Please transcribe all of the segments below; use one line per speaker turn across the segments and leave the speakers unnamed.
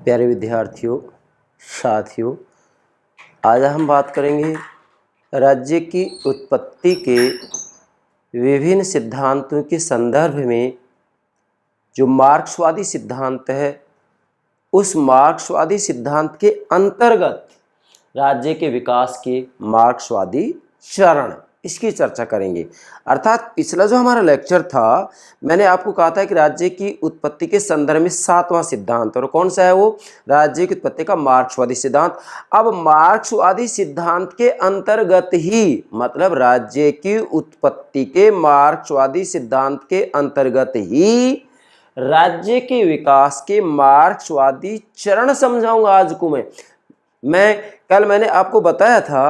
प्यारे विद्यार्थियों, साथियों, आज हम बात करेंगे राज्य की उत्पत्ति के विभिन्न सिद्धांतों के संदर्भ में जो मार्क्सवादी सिद्धांत है, उस मार्क्सवादी सिद्धांत के अंतर्गत राज्य के विकास के मार्क्सवादी चरण, इसकी चर्चा करेंगे। अर्थात पिछला जो हमारा लेक्चर था, मैंने आपको कहा था कि राज्य की उत्पत्ति के संदर्भ में 7वां सिद्धांत, और कौन सा है वो? राज्य की उत्पत्ति का मार्क्सवादी सिद्धांत। अब मार्क्सवादी सिद्धांत के अंतर्गत ही, मतलब राज्य की उत्पत्ति के मार्क्सवादी सिद्धांत के अंतर्गत ही राज्य के विकास के मार्क्सवादी चरण समझाऊंगा आज को मैं कल मैंने आपको बताया था,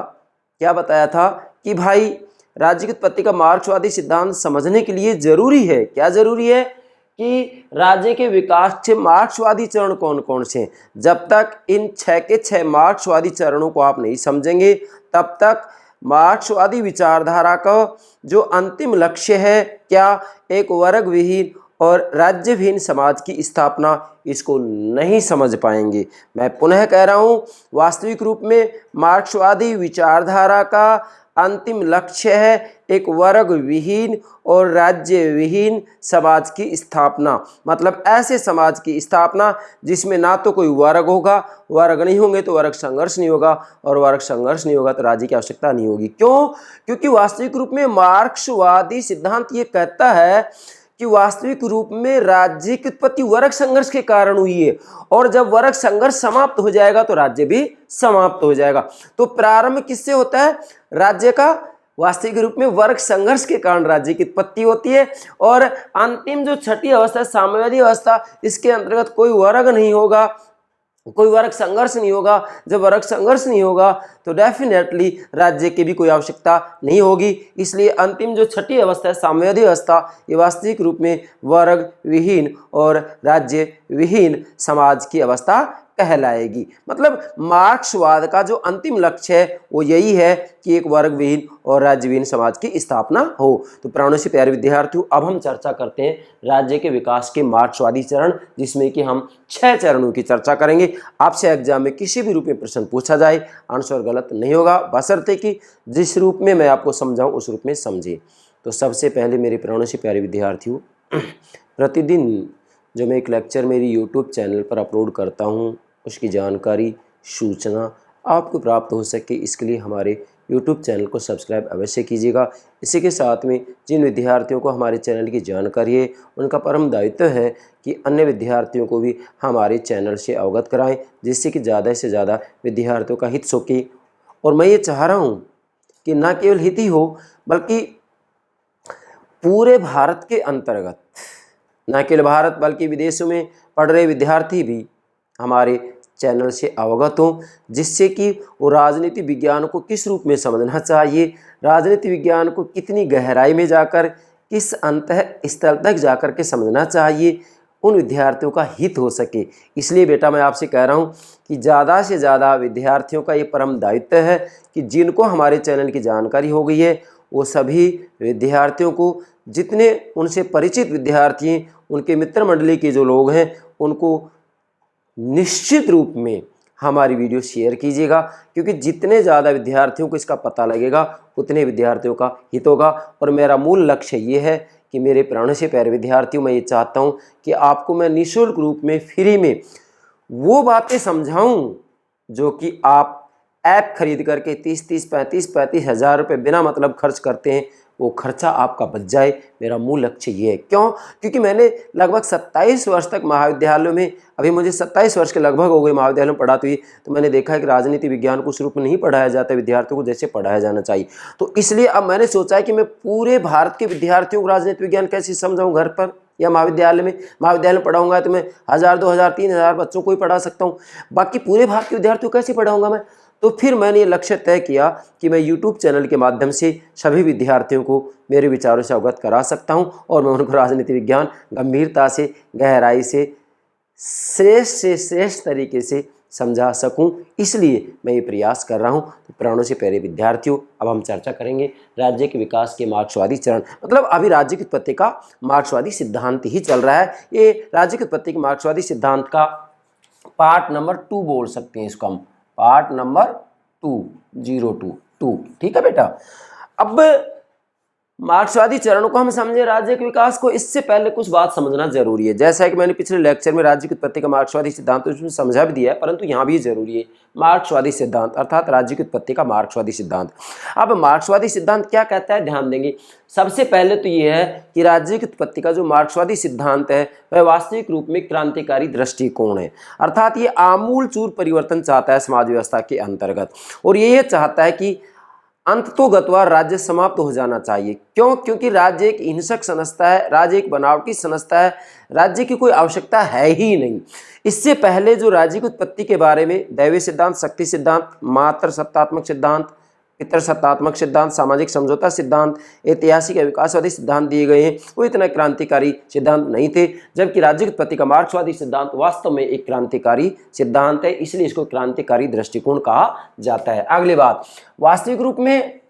क्या बताया था कि भाई राज्य की उत्पत्ति का मार्क्सवादी सिद्धांत समझने के लिए जरूरी है, क्या जरूरी है कि राज्य के विकास के मार्क्सवादी चरण कौन कौन से हैं। जब तक इन 6 के 6 मार्क्सवादी चरणों को आप नहीं समझेंगे, तब तक मार्क्सवादी विचारधारा का जो अंतिम लक्ष्य है, क्या एक वर्ग विहीन और राज्य विहीन समाज की स्थापना, इसको नहीं समझ पाएंगे। मैं पुनः कह रहा हूं, वास्तविक रूप में मार्क्सवादी विचारधारा का अंतिम लक्ष्य है एक वर्ग विहीन और राज्य विहीन समाज की स्थापना। मतलब ऐसे समाज की स्थापना जिसमें ना तो कोई वर्ग होगा, वर्ग नहीं होंगे तो वर्ग संघर्ष नहीं होगा, और वर्ग संघर्ष नहीं होगा तो राज्य की आवश्यकता नहीं होगी। क्यों? क्योंकि वास्तविक रूप में मार्क्सवादी सिद्धांत ये कहता है कि वास्तविक रूप में राज्य की उत्पत्ति वर्ग संघर्ष के कारण हुई है, और जब वर्ग संघर्ष समाप्त हो जाएगा तो राज्य भी समाप्त हो जाएगा। तो प्रारंभ किससे होता है? राज्य का वास्तविक रूप में वर्ग संघर्ष के कारण राज्य की उत्पत्ति होती है, और अंतिम जो छठी अवस्था है, साम्यवादी अवस्था, इसके अंतर्गत कोई वर्ग नहीं होगा, कोई वर्ग संघर्ष नहीं होगा। जब वर्ग संघर्ष नहीं होगा तो डेफिनेटली राज्य की भी कोई आवश्यकता नहीं होगी। इसलिए अंतिम जो छठी अवस्था है, साम्यवादी अवस्था, ये वास्तविक रूप में वर्ग विहीन और राज्य विहीन समाज की अवस्था कहलाएगी। मतलब मार्क्सवाद का जो अंतिम लक्ष्य है वो यही है कि एक वर्ग विहीन और राज्य विहीन समाज की स्थापना हो। तो प्राणों से प्यारे विद्यार्थियों, अब हम चर्चा करते हैं राज्य के विकास के मार्क्सवादी चरण, जिसमें कि हम 6 चरणों की चर्चा करेंगे। आपसे एग्जाम में किसी भी रूप में प्रश्न पूछा जाए, आंसर गलत नहीं होगा, बशर्ते कि जिस रूप में मैं आपको समझाऊं उस रूप में समझे। तो सबसे पहले मेरे प्राणों से प्यारे विद्यार्थियों, प्रतिदिन जो मैं एक लेक्चर मेरी यूट्यूब चैनल पर अपलोड करता हूँ, उसकी जानकारी, सूचना आपको प्राप्त हो सके, इसके लिए हमारे यूट्यूब चैनल को सब्सक्राइब अवश्य कीजिएगा। इसी के साथ में जिन विद्यार्थियों को हमारे चैनल की जानकारी है, उनका परम दायित्व है कि अन्य विद्यार्थियों को भी हमारे चैनल से अवगत कराएं, जिससे कि ज़्यादा से ज़्यादा विद्यार्थियों का हित सके। और मैं ये चाह रहा हूँ कि न केवल हित ही हो, बल्कि पूरे भारत के अंतर्गत, न केवल भारत बल्कि विदेशों में पढ़ रहे विद्यार्थी भी हमारे चैनल से अवगत हों, जिससे कि वो राजनीति विज्ञान को किस रूप में समझना चाहिए, राजनीति विज्ञान को कितनी गहराई में जाकर, किस अंतः स्थल तक जाकर के समझना चाहिए, उन विद्यार्थियों का हित हो सके। इसलिए बेटा मैं आपसे कह रहा हूँ कि ज़्यादा से ज़्यादा विद्यार्थियों का ये परम दायित्व है कि जिनको हमारे चैनल की जानकारी हो गई है, वो सभी विद्यार्थियों को, जितने उनसे परिचित विद्यार्थी हैं, उनके मित्र मंडली के जो लोग हैं, उनको निश्चित रूप में हमारी वीडियो शेयर कीजिएगा, क्योंकि जितने ज़्यादा विद्यार्थियों को इसका पता लगेगा, उतने विद्यार्थियों का हित होगा। और मेरा मूल लक्ष्य ये है कि मेरे प्राणों से प्यारे विद्यार्थियों, मैं ये चाहता हूँ कि आपको मैं निःशुल्क रूप में, फ्री में वो बातें समझाऊँ जो कि आप ऐप खरीद करके 30-30, 35-35 हज़ार रुपये बिना मतलब खर्च करते हैं, वो खर्चा आपका बच जाए। मेरा मूल लक्ष्य ये है। क्यों? क्योंकि मैंने लगभग 27 वर्ष तक महाविद्यालयों में, अभी मुझे 27 वर्ष के लगभग हो गए महाविद्यालय में पढ़ाते हुए, तो मैंने देखा है कि राजनीति विज्ञान को उस रूप में नहीं पढ़ाया जाता विद्यार्थियों को जैसे पढ़ाया जाना चाहिए। तो इसलिए अब मैंने सोचा है कि मैं पूरे भारत के विद्यार्थियों को राजनीति विज्ञान कैसे समझाऊँ, घर पर या महाविद्यालय में पढ़ाऊँगा तो मैं 1000, 2000, 3000 बच्चों को ही पढ़ा सकता हूँ, बाकी पूरे भारत के विद्यार्थियों को कैसे पढ़ाऊँगा मैं? तो फिर मैंने ये लक्ष्य तय किया कि मैं YouTube चैनल के माध्यम से सभी विद्यार्थियों को मेरे विचारों से अवगत करा सकता हूं, और मैं उनको राजनीति विज्ञान गंभीरता से, गहराई से, श्रेष्ठ से श्रेष्ठ तरीके से समझा सकूं, इसलिए मैं ये प्रयास कर रहा हूं। तो प्राणों से प्यारे विद्यार्थियों, अब हम चर्चा करेंगे राज्य के विकास के मार्क्सवादी चरण। मतलब अभी राज्य की उत्पत्ति का मार्क्सवादी सिद्धांत ही चल रहा है। ये राज्य की उत्पत्ति के मार्क्सवादी सिद्धांत का पार्ट नंबर 2 बोल सकते हैं इसको हम, पार्ट नंबर 2, 022, ठीक है बेटा। अब मार्क्सवादी चरण को हम समझे राज्य के विकास को, इससे पहले कुछ बात समझना जरूरी है। जैसा कि मैंने पिछले लेक्चर में राज्य की उत्पत्ति का मार्क्सवादी सिद्धांत उसमें समझा भी दिया है, परंतु यहाँ भी जरूरी है मार्क्सवादी सिद्धांत अर्थात राज्य की उत्पत्ति का मार्क्सवादी सिद्धांत। अब मार्क्सवादी सिद्धांत क्या कहता है, ध्यान देंगे। सबसे पहले तो ये है कि राज्य की उत्पत्ति का जो मार्क्सवादी सिद्धांत है वह वास्तविक रूप में क्रांतिकारी दृष्टिकोण है, अर्थात ये आमूल चूर परिवर्तन चाहता है समाज व्यवस्था के अंतर्गत, और ये चाहता है कि अंततोगत्वा राज्य समाप्त हो जाना चाहिए। क्यों? क्योंकि राज्य एक हिंसक संस्था है, राज्य एक बनावटी संस्था है, राज्य की कोई आवश्यकता है ही नहीं। इससे पहले जो राज्य की उत्पत्ति के बारे में दैवीय सिद्धांत, शक्ति सिद्धांत, मात्र सत्तात्मक सिद्धांत, पितर सत्तात्मक सिद्धांत, सामाजिक समझौता सिद्धांत, ऐतिहासिक या विकासवादी सिद्धांत दिए गए हैं, वो इतना क्रांतिकारी सिद्धांत नहीं थे, जबकि राज्य की उत्पत्ति का मार्क्सवादी सिद्धांत वास्तव में एक क्रांतिकारी सिद्धांत है, इसलिए इसको क्रांतिकारी दृष्टिकोण कहा जाता है। अगली बात, वास्तविक रूप में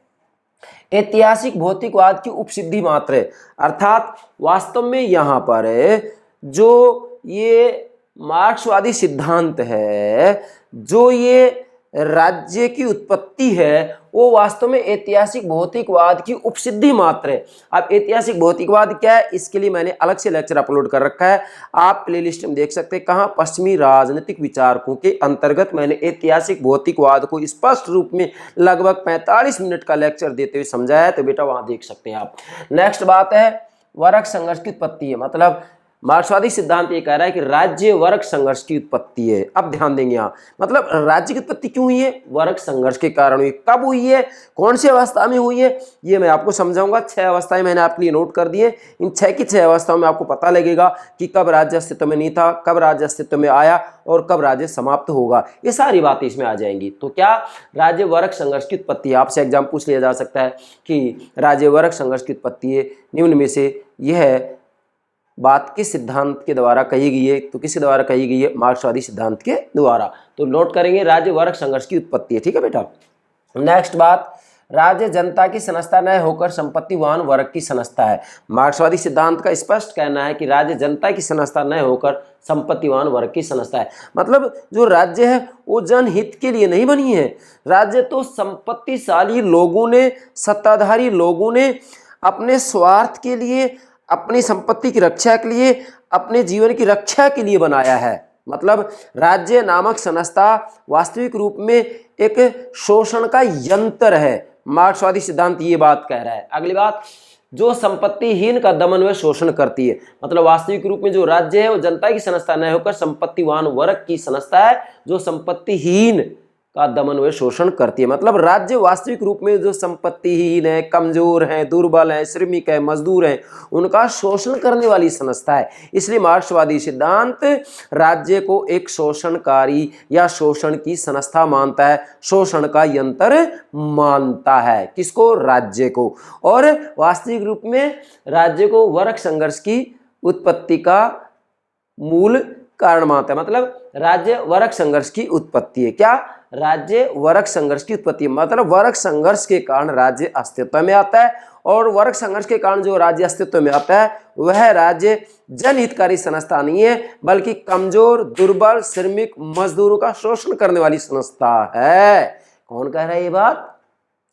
ऐतिहासिक भौतिकवाद की उपसिद्धि मात्र है, अर्थात वास्तव में यहाँ पर जो ये मार्क्सवादी सिद्धांत है, जो ये राज्य की उत्पत्ति है, वो वास्तव में ऐतिहासिक भौतिकवाद की उपसिद्धि मात्र है। अब ऐतिहासिक भौतिकवाद क्या है, इसके लिए मैंने अलग से लेक्चर अपलोड कर रखा है, आप प्लेलिस्ट में देख सकते हैं। कहाँ? पश्चिमी राजनीतिक विचारकों के अंतर्गत मैंने ऐतिहासिक भौतिकवाद को स्पष्ट रूप में लगभग 45 मिनट का लेक्चर देते हुए समझाया है, तो बेटा वहां देख सकते हैं आप। नेक्स्ट बात है वर्ग संघर्ष की उत्पत्ति है, मतलब मार्क्सवादी सिद्धांत ये कह रहा है कि राज्य वर्ग संघर्ष की उत्पत्ति है। अब ध्यान देंगे यहाँ, मतलब राज्य की उत्पत्ति क्यों हुई है? वर्ग संघर्ष के कारण हुई। कब हुई है, कौन सी अवस्था में हुई है, ये मैं आपको समझाऊंगा। 6 अवस्थाएं मैंने आपके लिए नोट कर दी है। इन 6 की 6 अवस्थाओं में आपको पता लगेगा कि कब राज्य अस्तित्व में नहीं था, कब राज्य अस्तित्व में आया और कब राज्य समाप्त होगा, ये सारी बातें इसमें आ जाएंगी। तो क्या राज्य वर्ग संघर्ष की उत्पत्ति है, आपसे एग्जाम पूछ लिया जा सकता है कि राज्य वर्ग संघर्ष की उत्पत्ति है, निम्न में से यह बात किस सिद्धांत के द्वारा कही गई है, तो किसके द्वारा कही गई है? मार्क्सवादी सिद्धांत के द्वारा। तो नोट करेंगे राज्य वर्ग संघर्ष की उत्पत्ति है, ठीक है बेटा। नेक्स्ट बात, राज्य जनता की संस्था न होकर संपत्तिवान वर्ग की संस्था है। मार्क्सवादी सिद्धांत का स्पष्ट कहना है कि राज्य जनता की संस्था न होकर संपत्तिवान वर्ग की संस्था है, मतलब जो राज्य है वो जनहित के लिए नहीं बनी है। राज्य तो संपत्तिशाली लोगों ने, सत्ताधारी लोगों ने अपने स्वार्थ के लिए, अपनी संपत्ति की रक्षा के लिए, अपने जीवन की रक्षा के लिए बनाया है। मतलब राज्य नामक संस्था वास्तविक रूप में एक शोषण का यंत्र है। मार्क्सवादी सिद्धांत ये बात कह रहा है। अगली बात, जो संपत्तिहीन का दमन व शोषण करती है, मतलब वास्तविक रूप में जो राज्य है वो जनता की संस्था न होकर संपत्तिवान वर्ग की संस्था है, जो संपत्तिहीन का दमन व शोषण करती है। मतलब राज्य वास्तविक रूप में जो संपत्तिहीन है, कमजोर है, दुर्बल है, श्रमिक है, मजदूर है, उनका शोषण करने वाली संस्था है। इसलिए मार्क्सवादी सिद्धांत राज्य को एक शोषणकारी या शोषण की संस्था मानता है, शोषण का यंत्र मानता है। किसको? राज्य को। और वास्तविक रूप में राज्य को वर्ग संघर्ष की उत्पत्ति का मूल कारण मानता है। मतलब राज्य वर्ग संघर्ष की उत्पत्ति है। क्या? राज्य वर्ग संघर्ष की उत्पत्ति, मतलब वर्ग संघर्ष के कारण राज्य अस्तित्व में आता है, और वर्ग संघर्ष के कारण जो राज्य अस्तित्व में आता है वह राज्य जनहितकारी संस्था नहीं है, बल्कि कमजोर, दुर्बल, श्रमिक, मजदूरों का शोषण करने वाली संस्था है। कौन कह रहा है ये बात?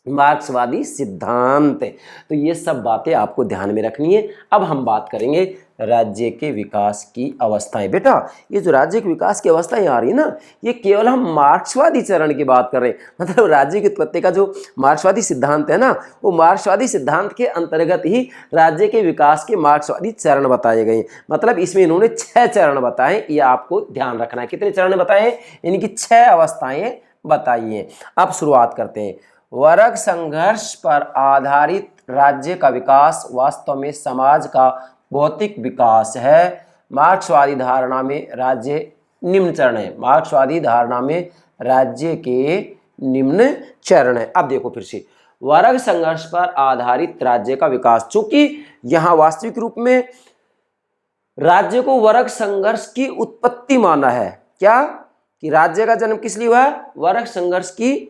मार्क्सवादी सिद्धांत। तो ये सब बातें आपको ध्यान में रखनी है। अब हम बात करेंगे राज्य के विकास की अवस्थाएं। बेटा ये जो राज्य के विकास की अवस्थाएं आ रही है ना, ये केवल हम मार्क्सवादी चरण की बात कर रहे हैं। मतलब राज्य की उत्पत्ति का जो मार्क्सवादी सिद्धांत है ना, वो मार्क्सवादी सिद्धांत के अंतर्गत ही राज्य के विकास के मार्क्सवादी चरण बताए गए। मतलब इसमें इन्होंने 6 चरण बताए, ये आपको ध्यान रखना है। कितने चरण बताए? इनकी 6 अवस्थाएं बताई हैं। अब शुरुआत करते हैं। वर्ग संघर्ष पर आधारित राज्य का विकास वास्तव में समाज का भौतिक विकास है। मार्क्सवादी धारणा में राज्य निम्न चरण है। मार्क्सवादी धारणा में राज्य के निम्न चरण है। अब देखो फिर से, वर्ग संघर्ष पर आधारित राज्य का विकास, चूंकि यहां वास्तविक रूप में राज्य को वर्ग संघर्ष की उत्पत्ति माना है। क्या? कि राज्य का जन्म किस लिए हुआ है? वर्ग संघर्ष की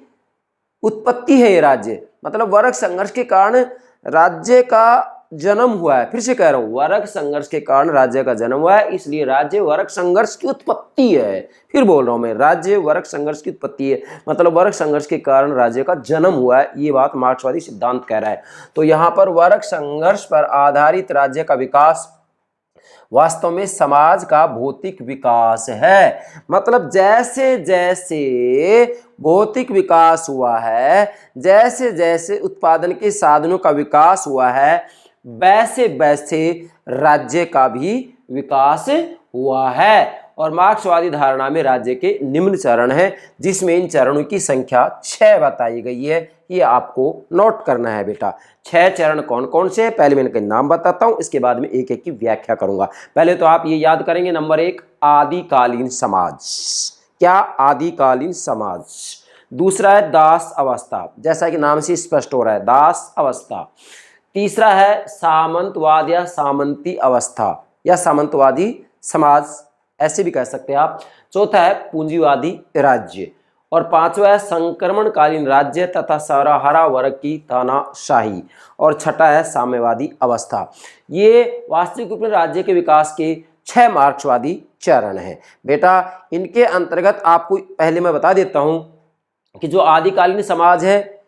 उत्पत्ति है ये राज्य। मतलब वर्ग संघर्ष के कारण राज्य का जन्म हुआ है। फिर से कह रहा हूं, वर्ग संघर्ष के कारण राज्य का जन्म हुआ है, इसलिए राज्य वर्ग संघर्ष की उत्पत्ति है। फिर बोल रहा हूं मैं, राज्य वर्ग संघर्ष की उत्पत्ति है, मतलब वर्ग संघर्ष के कारण राज्य का जन्म हुआ है, ये बात मार्क्सवादी सिद्धांत कह रहा है। तो यहां पर वर्ग संघर्ष पर आधारित राज्य का विकास वास्तव में समाज का भौतिक विकास है। मतलब जैसे जैसे भौतिक विकास हुआ है, जैसे जैसे उत्पादन के साधनों का विकास हुआ है, वैसे वैसे राज्य का भी विकास हुआ है। और मार्क्सवादी धारणा में राज्य के निम्न चरण हैं, जिसमें इन चरणों की संख्या 6 बताई गई है। ये आपको नोट करना है बेटा। 6 चरण कौन कौन से हैं, पहले मैं इनके नाम बताता हूं, इसके बाद में एक एक की व्याख्या करूंगा। पहले तो आप ये याद करेंगे, नंबर 1 आदिकालीन समाज। क्या? आदिकालीन समाज। दूसरा है दास अवस्था, जैसा कि नाम से स्पष्ट हो रहा है, दास अवस्था। तीसरा है सामंतवाद या सामंती अवस्था या सामंतवादी समाज, ऐसे भी कह सकते हैं आप। चौथा है पूंजीवादी राज्य, और पांचवा है संक्रमणकालीन राज्य तथा सर्वहारा वर्ग की तानाशाही, और छठा है साम्यवादी अवस्था। ये वास्तविक रूप में राज्य के विकास के 6 मार्क्सवादी चरण हैं बेटा। इनके अंतर्गत आपको पहले मैं बता देता हूं कि जो आदिकालीन समाज है,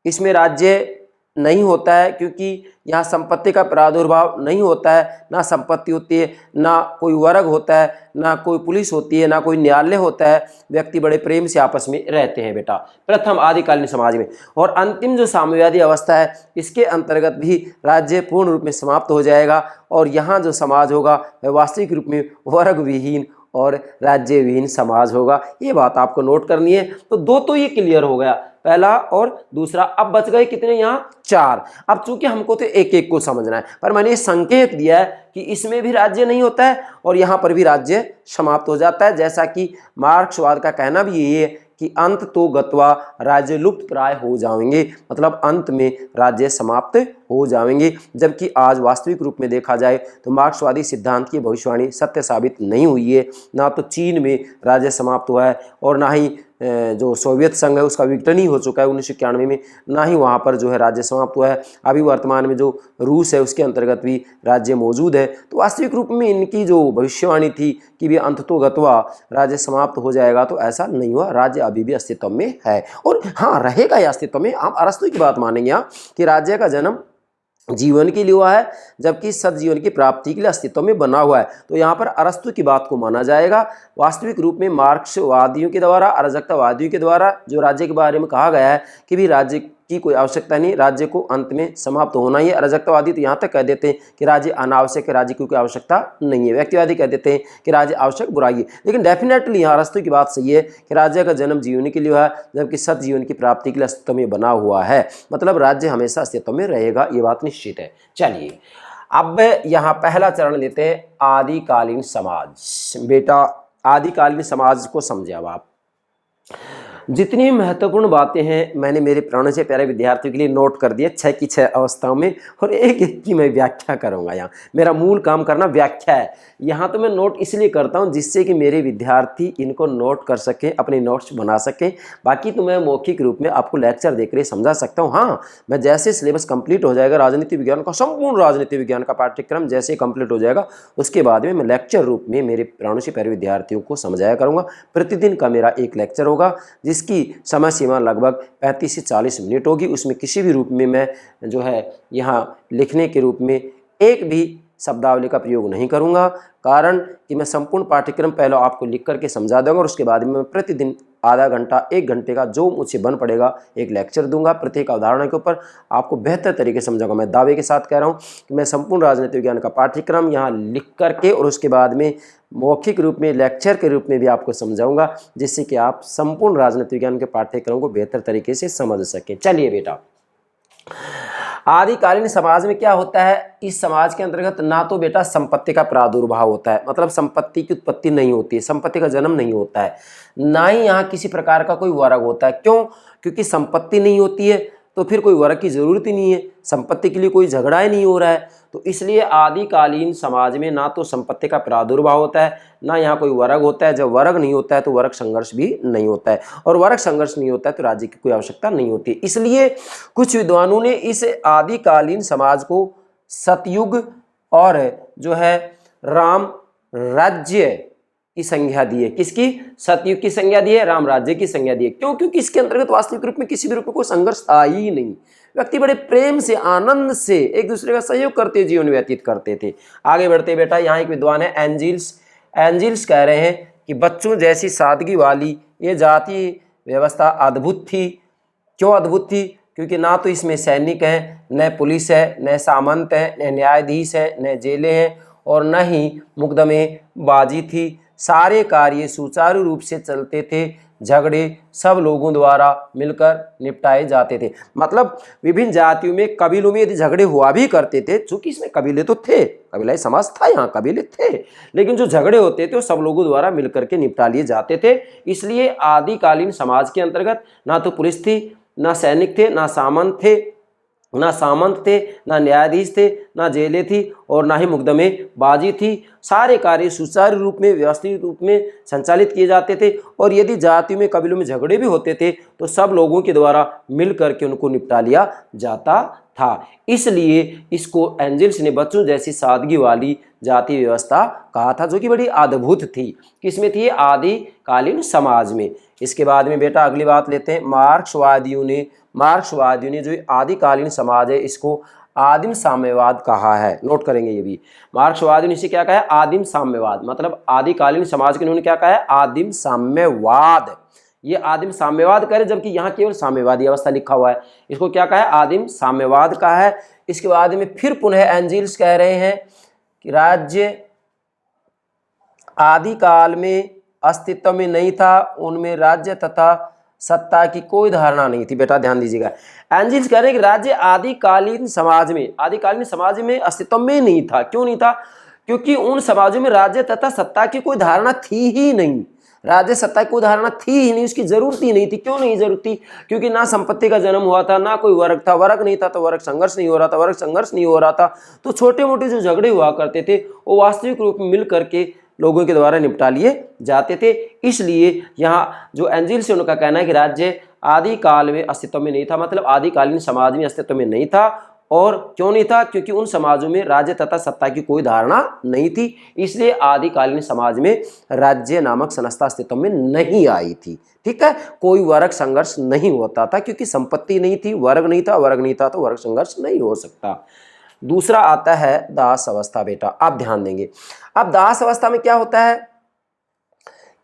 इसमें राज्य नहीं होता है, क्योंकि यहाँ संपत्ति का प्रादुर्भाव नहीं होता है, ना संपत्ति होती है, ना कोई वर्ग होता है, ना कोई पुलिस होती है, ना कोई न्यायालय होता है। व्यक्ति बड़े प्रेम से आपस में रहते हैं बेटा, प्रथम आदिकालीन समाज में। और अंतिम जो साम्यवादी अवस्था है, इसके अंतर्गत भी राज्य पूर्ण रूप में समाप्त हो जाएगा, और यहाँ जो समाज होगा वह वास्तविक रूप में वर्ग विहीन और राज्य विहीन समाज होगा। ये बात आपको नोट करनी है। तो दो तो ये क्लियर हो गया, पहला और दूसरा। अब बच गए कितने? यहाँ 4। अब चूंकि हमको तो एक एक को समझना है, पर मैंने ये संकेत दिया है कि इसमें भी राज्य नहीं होता है और यहाँ पर भी राज्य समाप्त हो जाता है, जैसा कि मार्क्सवाद का कहना भी यही है कि अंत तो गत्वा राज्य लुप्त प्राय हो जाएंगे, मतलब अंत में राज्य समाप्त हो जाएंगे। जबकि आज वास्तविक रूप में देखा जाए तो मार्क्सवादी सिद्धांत की भविष्यवाणी सत्य साबित नहीं हुई है। ना तो चीन में राज्य समाप्त हुआ है, और ना ही जो सोवियत संघ है उसका विघटन ही हो चुका है 1991 में, ना ही वहाँ पर जो है राज्य समाप्त हुआ है। अभी वर्तमान में जो रूस है उसके अंतर्गत भी राज्य मौजूद है। तो वास्तविक रूप में इनकी जो भविष्यवाणी थी कि भी अंततो गत्वा राज्य समाप्त हो जाएगा, तो ऐसा नहीं हुआ। राज्य अभी भी अस्तित्व में है, और हाँ रहेगा यह अस्तित्व में। हम अरस्तु की बात मानेंगे यहाँ कि राज्य का जन्म जीवन के लिए हुआ है, जबकि सदजीवन की प्राप्ति के लिए अस्तित्व में बना हुआ है। तो यहाँ पर अरस्तु की बात को माना जाएगा। वास्तविक रूप में मार्क्सवादियों के द्वारा, अराजकतावादियों के द्वारा जो राज्य के बारे में कहा गया है कि भी राज्य की कोई आवश्यकता नहीं, राज्य को अंत में समाप्त होना ही है। अराजकतावादी तो यहाँ तक कह देते हैं कि राज्य अनावश्यक है, राज्य की कोई आवश्यकता नहीं है। व्यक्तिवादी कह देते हैं कि राज्य आवश्यक बुराई है। लेकिन डेफिनेटली यहाँ अरस्तु की बात सही है कि राज्य का जन्म जीवन के लिए हुआ है, जबकि सदजीवन की प्राप्ति के लिए अस्तित्व में बना हुआ है। मतलब राज्य हमेशा अस्तित्व में रहेगा, ये बात निश्चित है। चलिए अब यहाँ पहला चरण लेते हैं, आदिकालीन समाज। बेटा आदिकालीन समाज को समझे। अब आप जितनी महत्वपूर्ण बातें हैं मैंने मेरे प्राणों से प्यारे विद्यार्थियों के लिए नोट कर दिए 6 की 6 अवस्थाओं में, और एक एक की मैं व्याख्या करूंगा। यहाँ मेरा मूल काम करना व्याख्या है। यहाँ तो मैं नोट इसलिए करता हूँ जिससे कि मेरे विद्यार्थी इनको नोट कर सकें, अपने नोट्स बना सकें। बाकी तो मैं मौखिक रूप में आपको लेक्चर देकर समझा सकता हूँ। हाँ, मैं जैसे सिलेबस कंप्लीट हो जाएगा, राजनीति विज्ञान का, संपूर्ण राजनीति विज्ञान का पाठ्यक्रम जैसे कंप्लीट हो जाएगा, उसके बाद में मैं लेक्चर रूप में मेरे प्राणों से प्यारे विद्यार्थियों को समझाया करूँगा। प्रतिदिन का मेरा एक लेक्चर होगा, जिसकी समय सीमा लगभग 35 से 40 मिनट होगी। उसमें किसी भी रूप में मैं जो है यहाँ लिखने के रूप में एक भी शब्दावली का प्रयोग नहीं करूँगा, कारण कि मैं संपूर्ण पाठ्यक्रम पहले आपको लिख करके समझा दूंगा, और उसके बाद में मैं प्रतिदिन आधा घंटा 1 घंटे का जो मुझसे बन पड़ेगा एक लेक्चर दूंगा। प्रत्येक अवधारणा के ऊपर आपको बेहतर तरीके से समझाऊंगा। मैं दावे के साथ कह रहा हूँ कि मैं संपूर्ण राजनीति विज्ञान का पाठ्यक्रम यहाँ लिख करके और उसके बाद में मौखिक रूप में लेक्चर के रूप में भी आपको समझाऊंगा, जिससे कि आप संपूर्ण राजनीति विज्ञान के पाठ्यक्रम को बेहतर तरीके से समझ सकें। चलिए बेटा, आदिकालीन समाज में क्या होता है? इस समाज के अंतर्गत ना तो बेटा संपत्ति का प्रादुर्भाव होता है, मतलब संपत्ति की उत्पत्ति नहीं होती है, संपत्ति का जन्म नहीं होता है, ना ही यहाँ किसी प्रकार का कोई वर्ग होता है। क्यों? क्योंकि संपत्ति नहीं होती है तो फिर कोई वर्ग की जरूरत ही नहीं है, संपत्ति के लिए कोई झगड़ा ही नहीं हो रहा है। तो इसलिए आदिकालीन समाज में ना तो संपत्ति का प्रादुर्भाव होता है, ना यहाँ कोई वर्ग होता है। जब वर्ग नहीं होता है तो वर्ग संघर्ष भी नहीं होता है, और वर्ग संघर्ष नहीं होता है तो राज्य की कोई आवश्यकता नहीं होती है। इसलिए कुछ विद्वानों ने इस आदिकालीन समाज को सतयुग और जो है राम राज्य की संज्ञा दी है। किसकी? सतयुग की संज्ञा दी है, राम राज्य की संज्ञा दी है। क्यों? क्योंकि इसके अंतर्गत वास्तविक रूप में किसी भी रूप में कोई संघर्ष था ही नहीं। व्यक्ति बड़े प्रेम से, आनंद से एक दूसरे का सहयोग करते जीवन व्यतीत करते थे। आगे बढ़ते बेटा, यहाँ एक विद्वान है एंजिल्स कह रहे हैं कि बच्चों जैसी सादगी वाली ये जाति व्यवस्था अद्भुत थी। क्यों अद्भुत थी? क्योंकि ना तो इसमें सैनिक हैं, न पुलिस है, न सामंत है, न न्यायाधीश है, न जेलें हैं और न ही मुकदमेबाजी थी। सारे कार्य सुचारू रूप से चलते थे। झगड़े सब लोगों द्वारा मिलकर निपटाए जाते थे। मतलब विभिन्न जातियों में, कबीलों में यदि झगड़े हुआ भी करते थे, चूंकि इसमें कबीले तो थे, कबीलाई समाज था, यहाँ कबीले थे, लेकिन जो झगड़े होते थे वो सब लोगों द्वारा मिलकर के निपटा लिए जाते थे। इसलिए आदिकालीन समाज के अंतर्गत ना तो पुलिस थी, ना सैनिक थे, ना सामंत थे, ना न्यायाधीश थे, ना जेलें थी और ना ही मुकदमेबाजी थी। सारे कार्य सुचारू रूप में, व्यवस्थित रूप में संचालित किए जाते थे और यदि जातियों में, कबीलों में झगड़े भी होते थे तो सब लोगों के द्वारा मिल करके उनको निपटा लिया जाता था। इसलिए इसको एंजिल्स ने बच्चों जैसी सादगी वाली जाति व्यवस्था कहा था, जो कि बड़ी अद्भुत थी। किसमें थी? आदिकालीन समाज में। इसके बाद में बेटा अगली बात लेते हैं, मार्क्सवादियों ने जो आदिकालीन समाज है इसको आदिम साम्यवाद कहा है। नोट करेंगे ये भी, मार्क्सवादियों ने इसे क्या कहा है? आदिम साम्यवाद। मतलब आदिकालीन समाज के उन्होंने क्या कहा है? आदिम साम्यवाद। ये आदिम साम्यवाद करे, जबकि यहाँ केवल साम्यवादी अवस्था लिखा हुआ है। इसको क्या कहा है? आदिम साम्यवाद कहा है। इसके बाद में फिर पुनः एंजिल्स कह रहे हैं कि राज्य आदिकाल में अस्तित्व में नहीं था, उनमें राज्य तथा सत्ता की कोई धारणा नहीं थी। बेटा ध्यान दीजिएगा, एंजिल्स कह रहे हैं कि राज्य आदिकालीन समाज में अस्तित्व में नहीं था। क्यों नहीं था? क्योंकि उन समाजों में राज्य तथा सत्ता की कोई धारणा थी ही नहीं। राज्य सत्ता की कोई धारणा थी ही नहीं, उसकी जरूरत ही नहीं थी। क्यों नहीं जरूरत थी? क्योंकि ना संपत्ति का जन्म हुआ था, ना कोई वर्ग था, वर्ग नहीं था तो वर्ग संघर्ष नहीं हो रहा था, तो छोटे मोटे जो झगड़े हुआ करते थे वो वास्तविक रूप में मिल करके लोगों के द्वारा निपटा लिए जाते थे। इसलिए यहाँ जो एंजिल्स है उनका कहना है कि राज्य आदिकाल में अस्तित्व में नहीं था, मतलब आदिकालीन समाज में अस्तित्व में नहीं था। और क्यों नहीं था? क्योंकि उन समाजों में राज्य तथा सत्ता की कोई धारणा नहीं थी, इसलिए आदिकालीन समाज में राज्य नामक संस्था अस्तित्व में नहीं आई थी। ठीक है, कोई वर्ग संघर्ष नहीं होता था, क्योंकि संपत्ति नहीं थी, वर्ग नहीं था तो वर्ग संघर्ष नहीं हो सकता। दूसरा आता है दास अवस्था। बेटा आप ध्यान देंगे, अब दास अवस्था में क्या होता है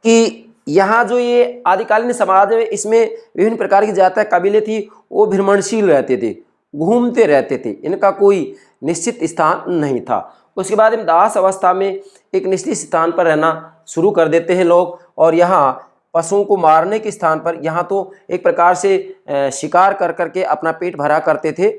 कि यहाँ जो ये आदिकालीन समाज है इसमें विभिन्न प्रकार की जातियां, कबीले थी, वो भ्रमणशील रहते थे, घूमते रहते थे, इनका कोई निश्चित स्थान नहीं था। उसके बाद में दास अवस्था में एक निश्चित स्थान पर रहना शुरू कर देते हैं लोग, और यहाँ पशुओं को मारने के स्थान पर, यहाँ तो एक प्रकार से शिकार कर करके अपना पेट भरा करते थे।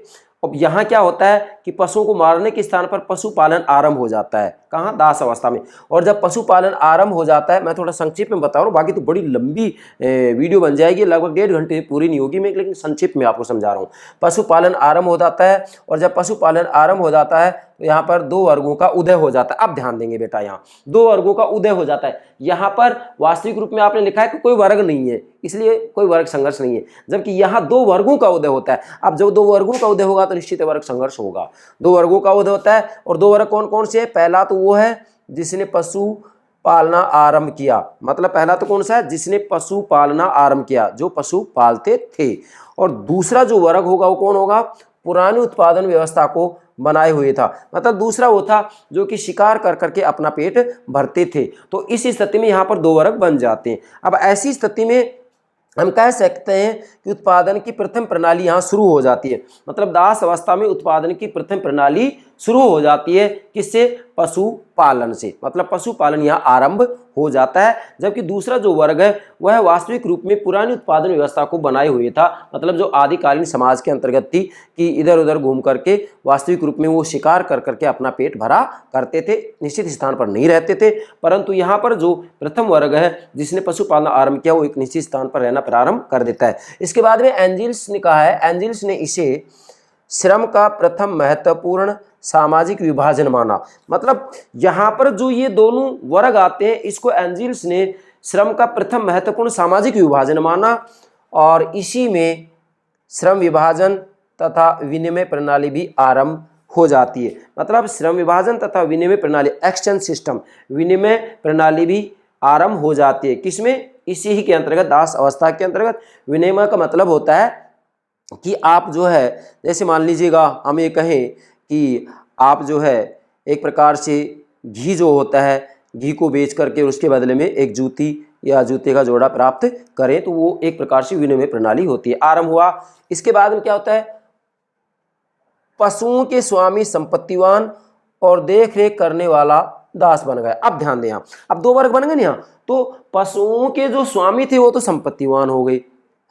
अब यहाँ क्या होता है कि पशुओं को मारने के स्थान पर पशुपालन आरंभ हो जाता है। कहाँ? दास अवस्था में। और जब पशुपालन आरंभ हो जाता है, मैं थोड़ा संक्षिप्त में बता रहा हूँ, बाकी तो बड़ी लंबी वीडियो बन जाएगी, लगभग 1.5 घंटे पूरी नहीं होगी, मैं लेकिन संक्षिप्त में आपको समझा रहा हूँ। पशुपालन आरंभ हो जाता है, और जब पशुपालन आरंभ हो जाता है तो यहाँ पर 2 वर्गों का उदय हो जाता है। अब ध्यान देंगे बेटा, यहाँ 2 वर्गों का उदय हो जाता है। यहाँ पर वास्तविक रूप में आपने लिखा है कि कोई वर्ग नहीं है, इसलिए कोई वर्ग संघर्ष नहीं है, जबकि यहाँ 2 वर्गों का उदय होता है। अब जब 2 वर्गों का उदय होगा तो निश्चित वर्ग संघर्ष होगा। 2 वर्गों का उदय होता है, और 2 वर्ग कौन कौन से है? पहला तो वो है जिसने पशु पालना आरंभ किया, मतलब पहला तो कौन सा है? जिसने पशु पालना आरंभ किया, जो पशु पालते थे। और दूसरा जो वर्ग होगा वो कौन होगा? पुरानी उत्पादन व्यवस्था को बनाए हुए था, मतलब दूसरा वो था जो कि शिकार कर करके अपना पेट भरते थे। तो इस स्थिति में यहाँ पर 2 वर्ग बन जाते हैं। अब ऐसी स्थिति में हम कह सकते हैं कि उत्पादन की प्रथम प्रणाली यहाँ शुरू हो जाती है, मतलब दास अवस्था में उत्पादन की प्रथम प्रणाली शुरू हो जाती है। किससे? पशुपालन से, मतलब पशुपालन यहाँ आरंभ हो जाता है। जबकि दूसरा जो वर्ग है वह वास्तविक रूप में पुरानी उत्पादन व्यवस्था को बनाए हुए था, मतलब जो आदिकालीन समाज के अंतर्गत थी कि इधर उधर घूम करके वास्तविक रूप में वो शिकार कर करके अपना पेट भरा करते थे, निश्चित स्थान पर नहीं रहते थे। परंतु यहाँ पर जो प्रथम वर्ग है जिसने पशुपालन आरंभ किया, वो एक निश्चित स्थान पर रहना प्रारंभ कर देता है। इसके बाद में एंजिल्स ने कहा है, एंजिल्स ने इसे श्रम का प्रथम महत्वपूर्ण सामाजिक विभाजन माना। मतलब यहाँ पर जो ये दोनों वर्ग आते हैं, इसको एंजिल्स ने श्रम का प्रथम महत्वपूर्ण सामाजिक विभाजन माना, और इसी में श्रम विभाजन तथा विनिमय प्रणाली भी आरंभ हो जाती है। मतलब श्रम विभाजन तथा विनिमय प्रणाली, एक्सचेंज सिस्टम, विनिमय प्रणाली भी आरंभ हो जाती है। किसमें? इसी ही के अंतर्गत, दास अवस्था के अंतर्गत। विनिमय का मतलब होता है कि आप जो है, जैसे मान लीजिएगा हम ये कहें कि आप जो है एक प्रकार से घी जो होता है, घी को बेच करके उसके बदले में एक जूती या जूते का जोड़ा प्राप्त करें, तो वो एक प्रकार से विनिमय प्रणाली होती है। आरंभ हुआ। इसके बाद में क्या होता है? पशुओं के स्वामी संपत्तिवान और देख रेख करने वाला दास बन गए। अब ध्यान दें, यहाँ अब दो वर्ग बन गए ना यहाँ। तो पशुओं के जो स्वामी थे वो तो संपत्तिवान हो गए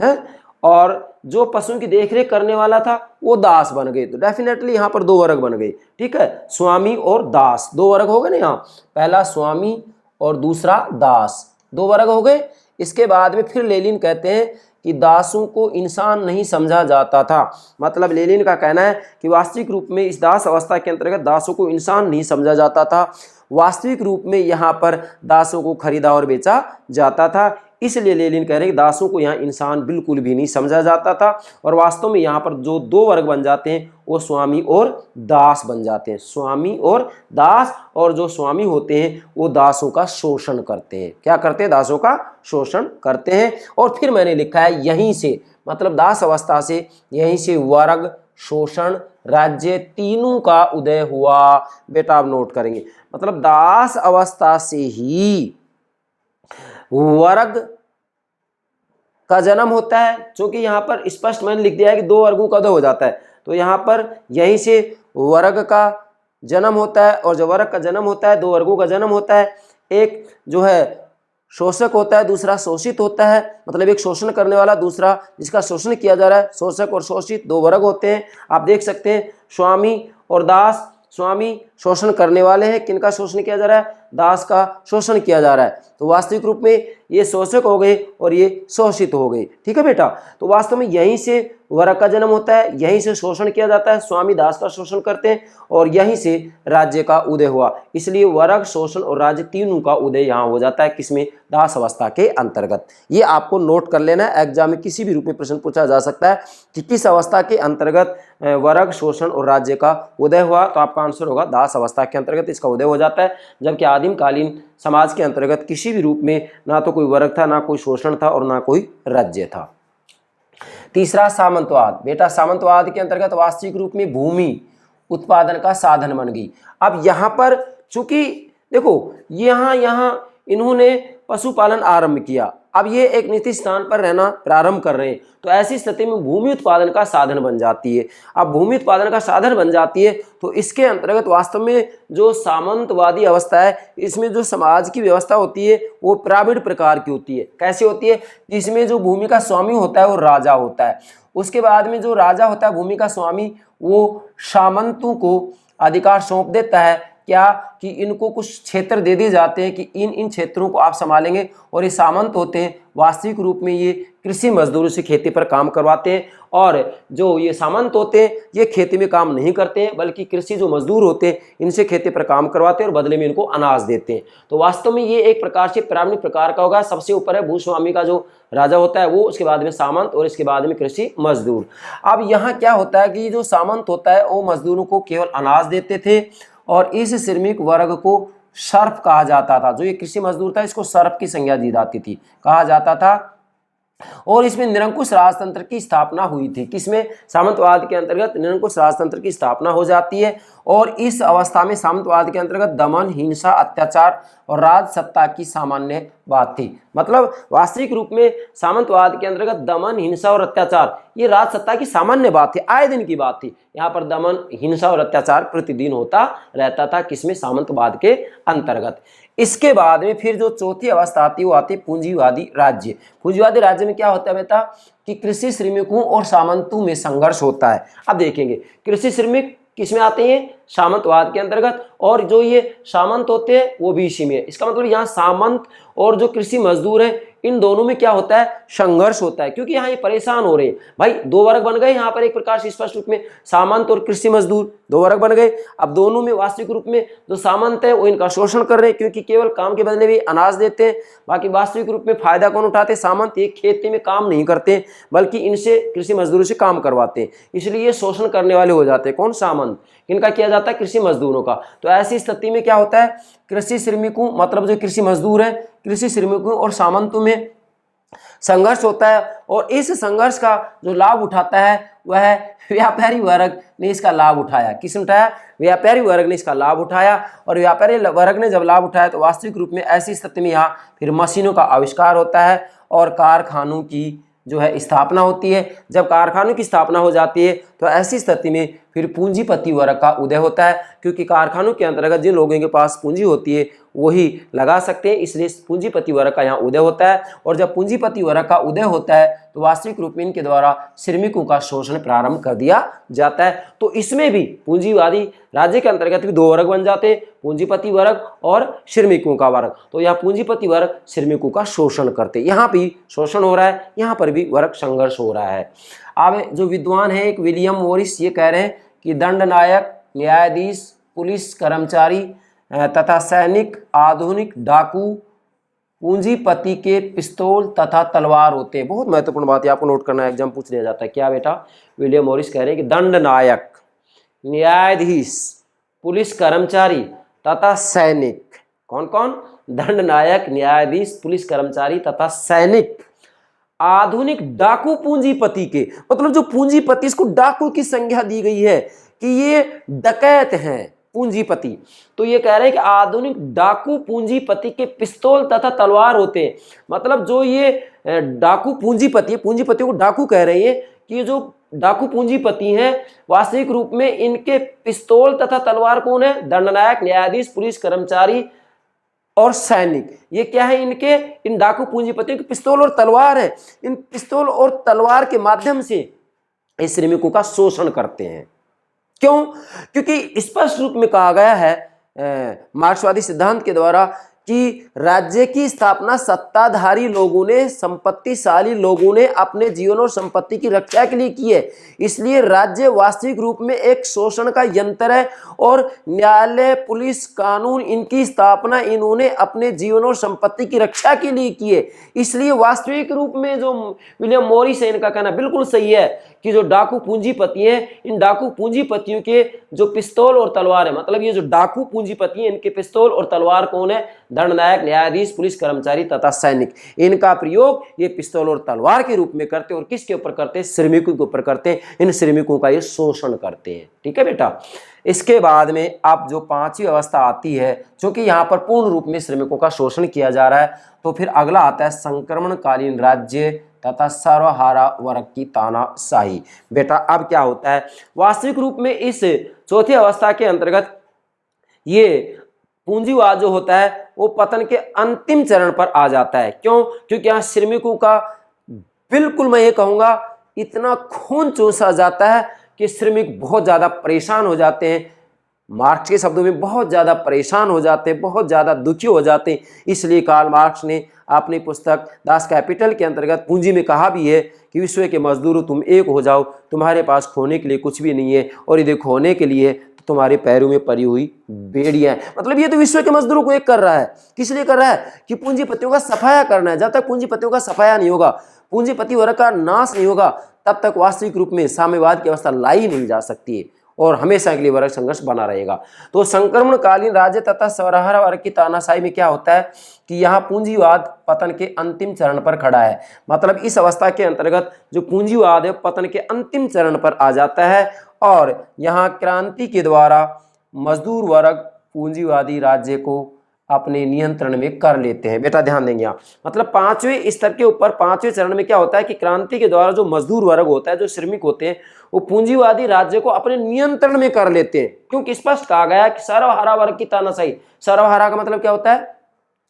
हैं, और जो पशुओं की देखरेख करने वाला था वो दास बन गए। तो डेफिनेटली यहाँ पर दो वर्ग बन गए। ठीक है, स्वामी और दास, दो वर्ग हो गए ना यहाँ। पहला स्वामी और दूसरा दास, दो वर्ग हो गए। इसके बाद में फिर लेनिन कहते हैं कि दासों को इंसान नहीं समझा जाता था। मतलब लेनिन का कहना है कि वास्तविक रूप में इस दास अवस्था के अंतर्गत दासों को इंसान नहीं समझा जाता था। वास्तविक रूप में यहाँ पर दासों को खरीदा और बेचा जाता था। इसलिए लेनिन कह रहे हैं कि दासों को यहाँ इंसान बिल्कुल भी नहीं समझा जाता था। और वास्तव में यहाँ पर जो दो वर्ग बन जाते हैं वो स्वामी और दास बन जाते हैं। स्वामी और दास, और जो स्वामी होते हैं वो दासों का शोषण करते हैं। क्या करते हैं? दासों का शोषण करते हैं। और फिर मैंने लिखा है यहीं से, मतलब दास अवस्था से यहीं से वर्ग, शोषण, राज्य तीनों का उदय हुआ। बेटा आप नोट करेंगे, मतलब दास अवस्था से ही वर्ग का जन्म होता है। क्योंकि यहाँ पर स्पष्ट मैंने लिख दिया है कि दो वर्गों का उदय हो जाता है, तो यहाँ पर यहीं से वर्ग का जन्म होता है। और जब वर्ग का जन्म होता है, दो वर्गों का जन्म होता है। एक जो है शोषक होता है, दूसरा शोषित होता है। मतलब एक शोषण करने वाला, दूसरा जिसका शोषण किया जा रहा है। शोषक और शोषित दो वर्ग होते हैं। आप देख सकते हैं स्वामी और दास। स्वामी शोषण करने वाले हैं, किनका शोषण किया जा रहा है? दास का शोषण किया जा रहा है। तो वास्तविक रूप में ये शोषक हो गए और ये शोषित हो गए। ठीक है बेटा, तो वास्तव में यहीं से वर्ग का जन्म होता है, यहीं से शोषण किया जाता है, स्वामी दास का शोषण करते हैं, और यहीं से राज्य का उदय हुआ। इसलिए वर्ग, शोषण और राज्य तीनों का उदय यहाँ हो जाता है। किसमें? दास अवस्था के अंतर्गत। ये आपको नोट कर लेना है, एग्जाम में किसी भी रूप में प्रश्न पूछा जा सकता है कि किस अवस्था के अंतर्गत वर्ग, शोषण और राज्य का उदय हुआ। तो आपका आंसर होगा दास अवस्था के अंतर्गत इसका उदय हो जाता है। जबकि आदिमकालीन समाज के अंतर्गत किसी भी रूप में ना तो कोई वर्ग था, ना कोई शोषण था, और ना कोई राज्य था। तीसरा सामंतवाद। बेटा सामंतवाद के अंतर्गत वास्तविक रूप में भूमि उत्पादन का साधन बन गई। अब यहाँ पर चूंकि देखो यहाँ इन्होंने पशुपालन आरंभ किया, अब ये एक निश्चित स्थान पर रहना प्रारंभ कर रहे हैं, तो ऐसी स्थिति में भूमि उत्पादन का साधन बन जाती है। अब भूमि उत्पादन का साधन बन जाती है तो इसके अंतर्गत वास्तव में जो सामंतवादी अवस्था है, इसमें जो समाज की व्यवस्था होती है वो पिरामिड प्रकार की होती है। कैसी होती है? इसमें जो भूमि का स्वामी होता है वो राजा होता है। उसके बाद में जो राजा होता है भूमि का स्वामी, वो सामंतों को अधिकार सौंप देता है। क्या कि इनको कुछ क्षेत्र दे दिए जाते हैं कि इन क्षेत्रों को आप संभालेंगे, और ये सामंत होते हैं वास्तविक रूप में ये कृषि मजदूरों से खेती पर काम करवाते हैं। और जो ये सामंत होते हैं ये खेती में काम नहीं करते हैं, बल्कि कृषि जो मजदूर होते हैं इनसे खेती पर काम करवाते हैं और बदले में इनको अनाज देते हैं। तो वास्तव में ये एक प्रकार से पिरामिड प्रकार का होगा। सबसे ऊपर है भूस्वामी का जो राजा होता है वो, उसके बाद में सामंत, और इसके बाद में कृषि मजदूर। अब यहाँ क्या होता है कि जो सामंत होता है वो मजदूरों को केवल अनाज देते थे, और इस श्रमिक वर्ग को सर्फ कहा जाता था। जो ये कृषि मजदूर था इसको सर्फ की संज्ञा दी जाती थी, कहा जाता था। और इसमें निरंकुश राजतंत्र की स्थापना हुई थी। किसमें? सामंतवाद के अंतर्गत निरंकुश राजतंत्र की स्थापना हो जाती है। और इस अवस्था में सामंतवाद के अंतर्गत दमन, हिंसा, अत्याचार और राज सत्ता की सामान्य बात थी। मतलब वास्तविक रूप में सामंतवाद के अंतर्गत दमन, हिंसा और अत्याचार ये राज सत्ता की सामान्य बात थी, आए दिन की बात थी। यहाँ पर दमन, हिंसा और अत्याचार प्रतिदिन होता रहता था। किसमें? सामंतवाद के अंतर्गत। इसके बाद में फिर जो चौथी अवस्था आती है वो आती है पूंजीवादी राज्य। पूंजीवादी राज्य में क्या होता है बेटा कि कृषि श्रमिकों और सामंतों में संघर्ष होता है। अब देखेंगे कृषि श्रमिक किसमें आते हैं? सामंतवाद के अंतर्गत, और जो ये सामंत होते हैं वो भी इसी में है। इसका मतलब यहाँ सामंत और जो कृषि मजदूर है इन दोनों में क्या होता है, संघर्ष होता है, क्योंकि यहाँ ये परेशान हो रहे हैं। भाई दो वर्ग बन गए यहाँ पर एक प्रकार से स्पष्ट रूप में, सामंत और कृषि मजदूर दो वर्ग बन गए। अब दोनों में वास्तविक रूप में जो सामंत है वो इनका शोषण कर रहे हैं, क्योंकि केवल काम के बदले भी अनाज देते हैं, बाकी वास्तविक रूप में फायदा कौन उठाते हैं, सामंत। ये खेती में काम नहीं करते बल्कि इनसे कृषि मजदूरों से काम करवाते हैं, इसलिए ये शोषण करने वाले हो जाते हैं। कौन, सामंत। इनका किया जाता है कृषि मजदूरों का। तो ऐसी स्थिति में क्या होता है, कृषि श्रमिकों मतलब जो कृषि मजदूर है, कृषि श्रमिकों और सामंतों में संघर्ष होता है, और इस संघर्ष का जो लाभ उठाता है वह व्यापारी वर्ग ने इसका लाभ उठाया। किसने उठाया, व्यापारी वर्ग ने इसका लाभ उठाया। और व्यापारी वर्ग ने जब लाभ उठाया तो वास्तविक रूप में ऐसी स्थिति में यहाँ फिर मशीनों का आविष्कार होता है और कारखानों की जो है स्थापना होती है। जब कारखानों की स्थापना हो जाती है तो ऐसी स्थिति में फिर पूंजीपति वर्ग का उदय होता है, क्योंकि कारखानों के अंतर्गत जिन लोगों के पास पूंजी होती है वही लगा सकते हैं, इसलिए पूंजीपति वर्ग का यहाँ उदय होता है। और जब पूंजीपति वर्ग का उदय होता है तो वास्तविक रूप में इनके द्वारा श्रमिकों का शोषण प्रारंभ कर दिया जाता है। तो इसमें भी पूंजीवादी राज्य के अंतर्गत भी दो वर्ग बन जाते हैं, पूंजीपति वर्ग और श्रमिकों का वर्ग। तो यहाँ पूंजीपति वर्ग श्रमिकों का शोषण करते, यहाँ भी शोषण हो रहा है, यहाँ पर भी वर्ग संघर्ष हो रहा है। अब जो विद्वान है एक विलियम मोरिस, ये कह रहे हैं कि दंडनायक, न्यायाधीश, पुलिस कर्मचारी तथा सैनिक, आधुनिक डाकू, पूंजीपति के पिस्तौल तथा तलवार होते हैं। बहुत महत्वपूर्ण बात है, आपको नोट करना है, एग्जाम पूछ लिया जाता है। क्या बेटा, विलियम मोरिस कह रहे हैं कि दंडनायक, न्यायाधीश, पुलिस कर्मचारी तथा सैनिक, कौन कौन, दंडनायक, न्यायाधीश, पुलिस कर्मचारी तथा सैनिक, आधुनिक डाकू पूंजीपति के, मतलब जो पूंजीपति, इसको डाकू की संज्ञा दी गई है कि ये डकैत हैं पूंजीपति। तो ये कह रहे हैं कि आधुनिक डाकू पूंजीपति के पिस्तौल तथा तलवार होते हैं। मतलब जो ये डाकू पूंजीपति, पूंजीपतियों को डाकू कह रहे हैं कि ये जो डाकू पूंजीपति हैं वास्तविक रूप में इनके पिस्तौल तथा तलवार कौन है, दंडनायक, न्यायाधीश, पुलिस कर्मचारी और सैनिक। ये क्या है, इनके इन डाकू पूंजीपतियों के पिस्तौल और तलवार है। इन पिस्तौल और तलवार के माध्यम से इस श्रमिकों का शोषण करते हैं। क्यों, क्योंकि स्पष्ट रूप में कहा गया है मार्क्सवादी सिद्धांत के द्वारा कि राज्य की स्थापना सत्ताधारी लोगों ने, संपत्तिशाली लोगों ने अपने जीवन और संपत्ति की रक्षा के लिए की है। इसलिए राज्य वास्तविक रूप में एक शोषण का यंत्र है और न्यायालय, पुलिस, कानून, इनकी स्थापना इन्होंने अपने जीवन और संपत्ति की रक्षा के लिए की है। इसलिए वास्तविक रूप में जो विलियम मोरिस है, इनका कहना बिल्कुल सही है कि जो डाकू पूंजीपति हैं, इन डाकू पूंजीपतियों के जो पिस्तौल और तलवार है, मतलब ये जो डाकू पूंजीपति हैं इनके पिस्तौल और तलवार कौन है, दंडनायक, न्यायाधीश, पुलिस कर्मचारी तथा सैनिक। इनका प्रयोग ये पिस्तौल और तलवार के रूप में करते और किसके ऊपर करते हैं, श्रमिकों के ऊपर करते हैं। इन श्रमिकों का ये शोषण करते हैं। ठीक है बेटा। इसके बाद में अब जो पांचवी अवस्था आती है, क्योंकि यहाँ पर पूर्ण रूप में श्रमिकों का शोषण किया जा रहा है, तो फिर अगला आता है संक्रमणकालीन राज्य तथा सर्वहारा वर्ग की तानाशाही। बेटा अब क्या होता है, वास्तविक रूप में इस चौथी अवस्था के अंतर्गत ये पूंजीवाद जो होता है वो पतन के अंतिम चरण पर आ जाता है। क्यों, क्योंकि यहाँ श्रमिकों का बिल्कुल मैं ये कहूँगा इतना खून चूसा जाता है कि श्रमिक बहुत ज़्यादा परेशान हो जाते हैं। मार्क्स के शब्दों में बहुत ज़्यादा परेशान हो जाते हैं, बहुत ज़्यादा दुखी हो जाते हैं। इसलिए कार्ल मार्क्स ने अपनी पुस्तक दास कैपिटल के अंतर्गत पूंजी में कहा भी है कि विश्व के मजदूरों तुम एक हो जाओ, तुम्हारे पास खोने के लिए कुछ भी नहीं है और यदि खोने के लिए तो तुम्हारे पैरों में पड़ी हुई बेड़ियां हैं। मतलब ये तो विश्व के मजदूरों को एक कर रहा है। किस लिए कर रहा है कि पूंजीपतियों का सफाया करना है। जब तक पूंजीपतियों का सफाया नहीं होगा, पूंजीपति वर्ग का नाश नहीं होगा, तब तक वास्तविक रूप में साम्यवाद की अवस्था लाई नहीं जा सकती है और हमेशा के लिए वर्ग संघर्ष बना रहेगा। तो संक्रमणकालीन राज्य तथा सर्वहारा वर्ग की तानाशाही में क्या होता है कि यहाँ पूंजीवाद पतन के अंतिम चरण पर खड़ा है। मतलब इस अवस्था के अंतर्गत जो पूंजीवाद है पतन के अंतिम चरण पर आ जाता है और यहाँ क्रांति के द्वारा मजदूर वर्ग पूंजीवादी राज्य को अपने नियंत्रण में कर लेते हैं। बेटा ध्यान देंगे यहाँ, मतलब पांचवें स्तर के ऊपर पांचवें चरण में क्या होता है कि क्रांति के द्वारा जो मजदूर वर्ग होता है, जो श्रमिक होते हैं, वो पूंजीवादी राज्य को अपने नियंत्रण में कर लेते हैं। क्योंकि स्पष्ट कहा गया है कि सर्वहारा वर्ग की तानाशाही। सर्वहारा का मतलब क्या होता है,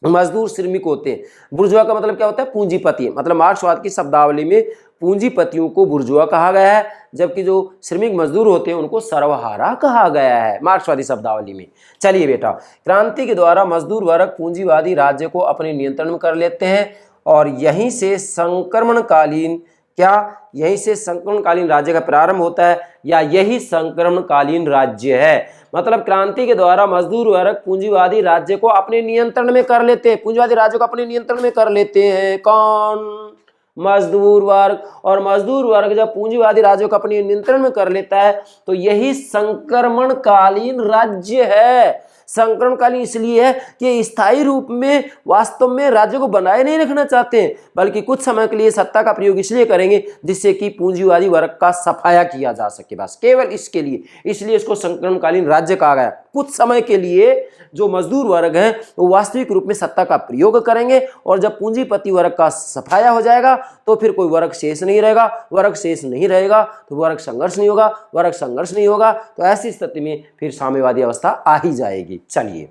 मजदूर श्रमिक होते हैं। बुर्जुआ का मतलब क्या होता है, पूंजीपति। मतलब मार्क्सवाद की शब्दावली में पूंजीपतियों को बुर्जुआ कहा गया है, जबकि जो श्रमिक मजदूर होते हैं उनको सर्वहारा कहा गया है मार्क्सवादी शब्दावली में। चलिए बेटा, क्रांति के द्वारा मजदूर वर्ग पूंजीवादी राज्य को अपने नियंत्रण में कर लेते हैं और यहीं से संक्रमणकालीन यहीं से संक्रमणकालीन राज्य का प्रारंभ होता है या यही संक्रमणकालीन राज्य है। मतलब क्रांति के द्वारा मजदूर वर्ग पूंजीवादी राज्य को अपने नियंत्रण में कर लेते हैं, पूंजीवादी राज्य को अपने नियंत्रण में कर लेते हैं। कौन? मजदूर वर्ग। और मजदूर वर्ग जब पूंजीवादी राज्यों को अपने नियंत्रण में कर लेता है तो यही संक्रमणकालीन राज्य है। संक्रमणकालीन इसलिए है कि स्थायी रूप में वास्तव में राज्य को बनाए नहीं रखना चाहते हैं, बल्कि कुछ समय के लिए सत्ता का प्रयोग इसलिए करेंगे जिससे कि पूंजीवादी वर्ग का सफाया किया जा सके, बस केवल इसके लिए। इसलिए इसको संक्रमणकालीन राज्य कहा गया। कुछ समय के लिए जो मजदूर वर्ग है वो वास्तविक रूप में सत्ता का प्रयोग करेंगे और जब पूंजीपति वर्ग का सफाया हो जाएगा तो फिर कोई वर्ग शेष नहीं रहेगा। वर्ग शेष नहीं रहेगा तो वर्ग संघर्ष नहीं होगा, वर्ग संघर्ष नहीं होगा तो ऐसी स्थिति में फिर साम्यवादी अवस्था आ ही जाएगी। चलिए,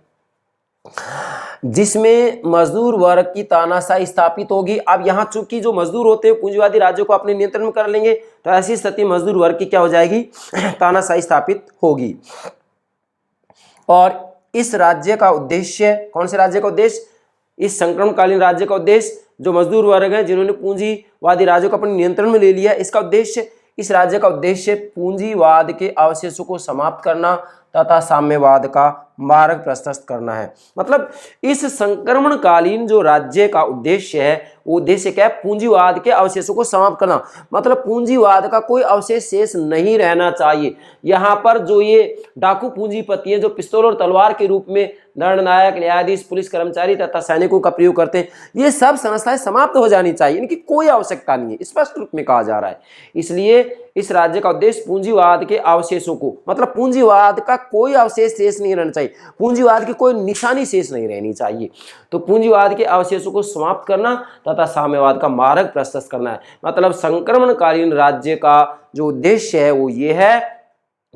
जिसमें मजदूर वर्ग की तानाशाही स्थापित होगी। अब यहाँ चूंकि जो मजदूर होते हैं पूंजीवादी राज्यों को अपने नियंत्रण में कर लेंगे तो ऐसी स्थिति मजदूर वर्ग की क्या हो जाएगी? तानाशाही स्थापित होगी। और इस राज्य का उद्देश्य, कौन से राज्य का उद्देश्य? इस संक्रमणकालीन राज्य का उद्देश्य, जो मजदूर वर्ग है जिन्होंने पूंजीवादी राज्यों को अपने नियंत्रण में ले लिया, इसका उद्देश्य, इस राज्य का उद्देश्य पूंजीवाद के अवशेषों को समाप्त करना तथा साम्यवाद का मार्ग प्रशस्त करना है। मतलब इस संक्रमणकालीन जो राज्य का उद्देश्य है वो उद्देश्य क्या है? पूंजीवाद के अवशेषों को समाप्त करना। मतलब पूंजीवाद का कोई अवशेष शेष नहीं रहना चाहिए। यहाँ पर जो ये डाकू पूंजीपति है जो पिस्तौल और तलवार के रूप में दंडनायक, न्यायाधीश, पुलिस कर्मचारी तथा सैनिकों का प्रयोग करते हैं, ये सब संस्थाएं समाप्त हो जानी चाहिए, इनकी कोई आवश्यकता नहीं है, स्पष्ट रूप में कहा जा रहा है। इसलिए इस राज्य का उद्देश्य पूंजीवाद के अवशेषों को, मतलब पूंजीवाद का कोई अवशेष शेष नहीं रहना चाहिए, पूंजीवाद की कोई निशानी शेष नहीं रहनी चाहिए। तो पूंजीवाद के अवशेषों को समाप्त करना तथा साम्यवाद का मार्ग प्रशस्त करना है। मतलब संक्रमणकालीन राज्य का जो उद्देश्य है वो ये है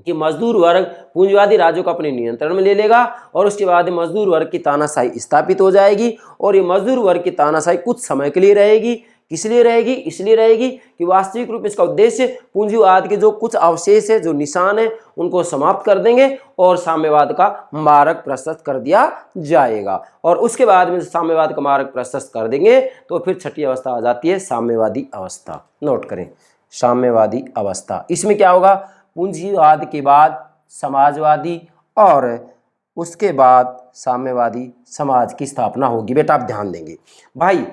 कि मजदूर वर्ग पूंजीवादी राज्यों को अपने नियंत्रण में ले लेगा और उसके बाद मजदूर वर्ग की तानाशाही स्थापित हो जाएगी। और ये मजदूर वर्ग की तानाशाही कुछ समय के लिए रहेगी। किस लिए रहेगी? इसलिए रहेगी कि वास्तविक रूप में इसका उद्देश्य पूंजीवाद के जो कुछ अवशेष है, जो निशान है, उनको समाप्त कर देंगे और साम्यवाद का मार्ग प्रशस्त कर दिया जाएगा। और उसके बाद में साम्यवाद का मार्ग प्रशस्त कर देंगे तो फिर छठी अवस्था आ जाती है साम्यवादी अवस्था। नोट करें, साम्यवादी अवस्था। इसमें क्या होगा? पूंजीवाद के बाद समाजवादी और उसके बाद साम्यवादी समाज की स्थापना होगी। बेटा आप ध्यान देंगे भाई,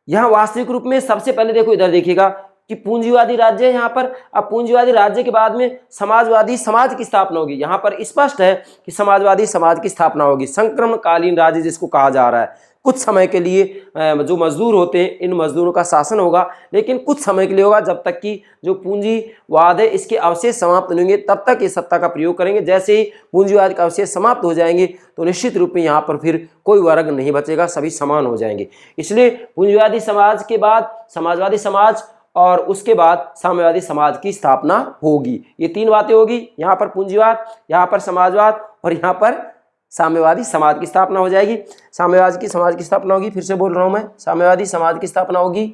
यहाँ वास्तविक रूप में सबसे पहले देखो, इधर देखिएगा कि पूंजीवादी राज्य है यहाँ पर। अब पूंजीवादी राज्य के बाद में समाजवादी समाज की स्थापना होगी। यहाँ पर स्पष्ट है कि समाजवादी समाज की स्थापना होगी। संक्रमणकालीन राज्य जिसको कहा जा रहा है, कुछ समय के लिए जो मजदूर होते हैं इन मजदूरों का शासन होगा, लेकिन कुछ समय के लिए होगा, जब तक कि जो पूंजीवाद है इसके अवशेष समाप्त नहीं होंगे तब तक ये सत्ता का प्रयोग करेंगे। जैसे ही पूंजीवाद के अवशेष समाप्त हो जाएंगे तो निश्चित रूप में यहाँ पर फिर कोई वर्ग नहीं बचेगा, सभी समान हो जाएंगे। इसलिए पूंजीवादी समाज के बाद समाजवादी समाज और उसके बाद साम्यवादी समाज की स्थापना होगी। ये तीन बातें होगी, यहाँ पर पूंजीवाद, यहाँ पर समाजवाद और यहाँ पर साम्यवादी समाज की स्थापना हो जाएगी। साम्यवाद की समाज की स्थापना होगी, फिर से बोल रहा हूं मैं, साम्यवादी समाज की स्थापना होगी।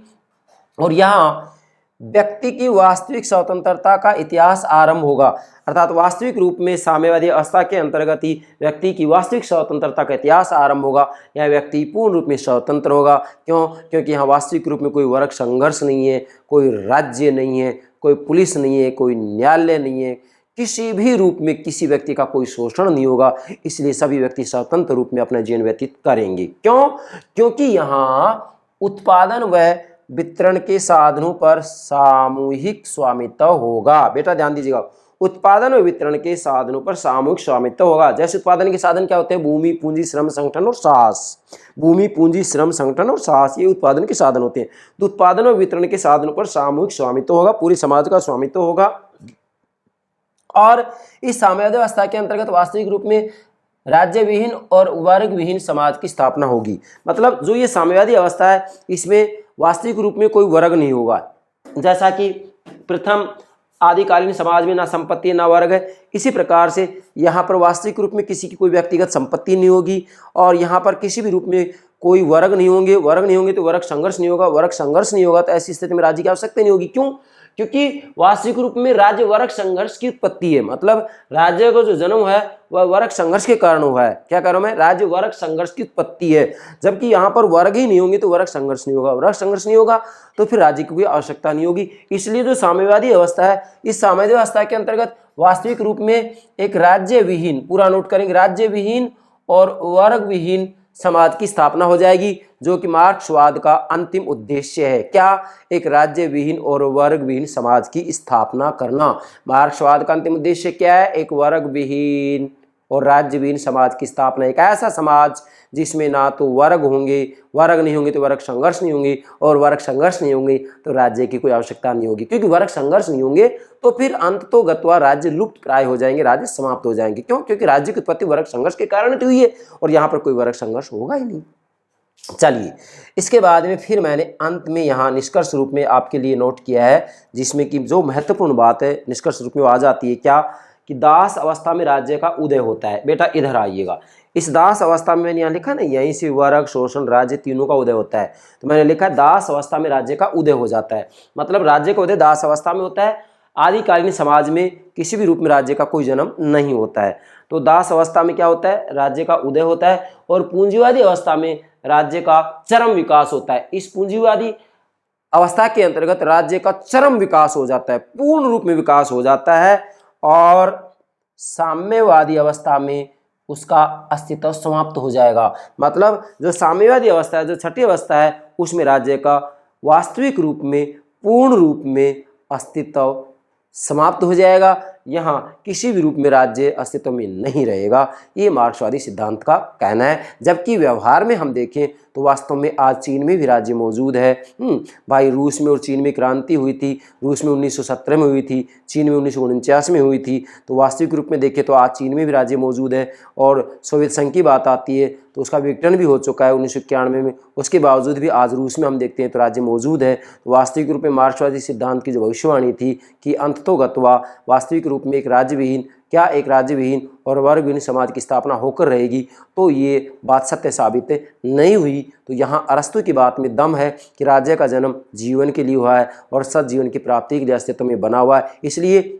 और यहाँ व्यक्ति की वास्तविक स्वतंत्रता का इतिहास आरंभ होगा। अर्थात वास्तविक रूप में साम्यवादी अवस्था के अंतर्गत ही व्यक्ति की वास्तविक स्वतंत्रता का इतिहास आरंभ होगा। यह व्यक्ति पूर्ण रूप में स्वतंत्र होगा। क्यों? क्योंकि यहाँ वास्तविक रूप में कोई वर्ग संघर्ष नहीं है, कोई राज्य नहीं है, कोई पुलिस नहीं है, कोई न्यायालय नहीं है, किसी भी रूप में किसी व्यक्ति का कोई शोषण नहीं होगा। इसलिए सभी व्यक्ति स्वतंत्र रूप में अपना जीवन व्यतीत करेंगे। क्यों? क्योंकि यहाँ उत्पादन व वितरण के साधनों पर सामूहिक स्वामित्व होगा। बेटा ध्यान दीजिएगा, उत्पादन व वितरण के साधनों पर सामूहिक स्वामित्व होगा। जैसे उत्पादन के साधन क्या होते हैं? भूमि, पूंजी, श्रम, संगठन और साहस। भूमि, पूंजी, श्रम, संगठन और साहस, ये उत्पादन के साधन होते हैं। तो उत्पादन व वितरण के साधनों पर सामूहिक स्वामित्व होगा, पूरे समाज का स्वामित्व होगा। और इस साम्यवादी अवस्था के अंतर्गत वास्तविक रूप में राज्य विहीन और वर्ग विहीन समाज की स्थापना होगी। मतलब जो ये साम्यवादी अवस्था है इसमें वास्तविक रूप में कोई वर्ग नहीं होगा। जैसा कि प्रथम आदिकालीन समाज में ना संपत्ति ना वर्ग है, इसी प्रकार से यहाँ पर वास्तविक रूप में किसी की कोई व्यक्तिगत संपत्ति नहीं होगी और यहाँ पर किसी भी रूप में कोई वर्ग नहीं होंगे। वर्ग नहीं होंगे तो वर्ग संघर्ष नहीं होगा, वर्ग संघर्ष नहीं होगा तो ऐसी स्थिति में राज्य की आवश्यकता नहीं होगी। क्यों? क्योंकि वास्तविक रूप में राज्य वर्ग संघर्ष की उत्पत्ति है, मतलब राज्य का जो जन्म है वह वर्ग संघर्ष के कारण हुआ है। क्या कारण है? राज्य वर्ग संघर्ष की उत्पत्ति है। जबकि यहाँ पर वर्ग ही नहीं होंगे तो वर्ग संघर्ष नहीं होगा, वर्ग संघर्ष नहीं होगा तो फिर राज्य की कोई आवश्यकता नहीं होगी। इसलिए जो साम्यवादी अवस्था है, इस साम्यवादी अवस्था के अंतर्गत वास्तविक रूप में एक राज्य विहीन, पूरा नोट करेंगे, राज्य विहीन और वर्ग विहीन समाज की स्थापना हो जाएगी, जो कि मार्क्सवाद का अंतिम उद्देश्य है। क्या? एक राज्य विहीन और वर्ग विहीन समाज की स्थापना करना। मार्क्सवाद का अंतिम उद्देश्य क्या है? एक वर्ग विहीन और राज्य विहीन समाज की स्थापना। एक ऐसा समाज जिसमें ना तो वर्ग होंगे, वर्ग नहीं होंगे तो वर्ग संघर्ष नहीं होंगे, और वर्ग संघर्ष नहीं होंगे तो राज्य की कोई आवश्यकता नहीं होगी। क्योंकि वर्ग संघर्ष नहीं होंगे तो फिर अंततोगत्वा राज्य लुप्त प्राय हो जाएंगे, राज्य समाप्त हो जाएंगे। क्यों? क्योंकि राज्य की उत्पत्ति वर्ग संघर्ष के कारण हुई है और यहाँ पर कोई वर्ग संघर्ष होगा ही नहीं। चलिए, इसके बाद में फिर मैंने अंत में यहाँ निष्कर्ष रूप में आपके लिए नोट किया है, जिसमें कि जो महत्वपूर्ण बात है निष्कर्ष रूप में आ जाती है। क्या? कि दास अवस्था में राज्य का उदय होता है। बेटा इधर आइएगा, इस दास अवस्था में मैंने यहाँ लिखा ना, यहीं से वर्ग, शोषण, राज्य तीनों का उदय होता है। तो मैंने लिखा दास अवस्था में राज्य का उदय हो जाता है, मतलब राज्य का उदय दास अवस्था में होता है। आदिकालीन समाज में किसी भी रूप में राज्य का कोई जन्म नहीं होता है। तो दास अवस्था में क्या होता है? राज्य का उदय होता है। और पूंजीवादी अवस्था में राज्य का चरम विकास होता है। इस पूंजीवादी अवस्था के अंतर्गत राज्य का चरम विकास हो जाता है, पूर्ण रूप में विकास हो जाता है। और साम्यवादी अवस्था में उसका अस्तित्व समाप्त हो जाएगा। मतलब जो साम्यवादी अवस्था है, जो छठी अवस्था है, उसमें राज्य का वास्तविक रूप में, पूर्ण रूप में अस्तित्व समाप्त हो जाएगा। यहाँ किसी भी रूप में राज्य अस्तित्व में नहीं रहेगा, ये मार्क्सवादी सिद्धांत का कहना है। जबकि व्यवहार में हम देखें तो वास्तव में आज चीन में भी राज्य मौजूद है। भाई, रूस में और चीन में क्रांति हुई थी। रूस में 1917 में हुई थी, चीन में 1949 में हुई थी। तो वास्तविक रूप में देखें तो आज चीन में भी राज्य मौजूद है। और सोवियत संघ की बात आती है तो उसका विघटन भी हो चुका है 1991 में। उसके बावजूद भी आज रूस में हम देखते हैं तो राज्य मौजूद है। तो वास्तविक रूप में मार्क्सवादी सिद्धांत की जो भविष्यवाणी थी कि अंततोगत्वा वास्तविक रूप में एक राज्य विहीन, क्या एक राज्य विहीन और वर्ग विहीन समाज की स्थापना होकर रहेगी, तो ये बात सत्य साबित नहीं हुई। तो यहाँ अरस्तु की बात में दम है कि राज्य का जन्म जीवन के लिए हुआ है और सद जीवन की प्राप्ति के लिए अस्तित्व में बना हुआ है। इसलिए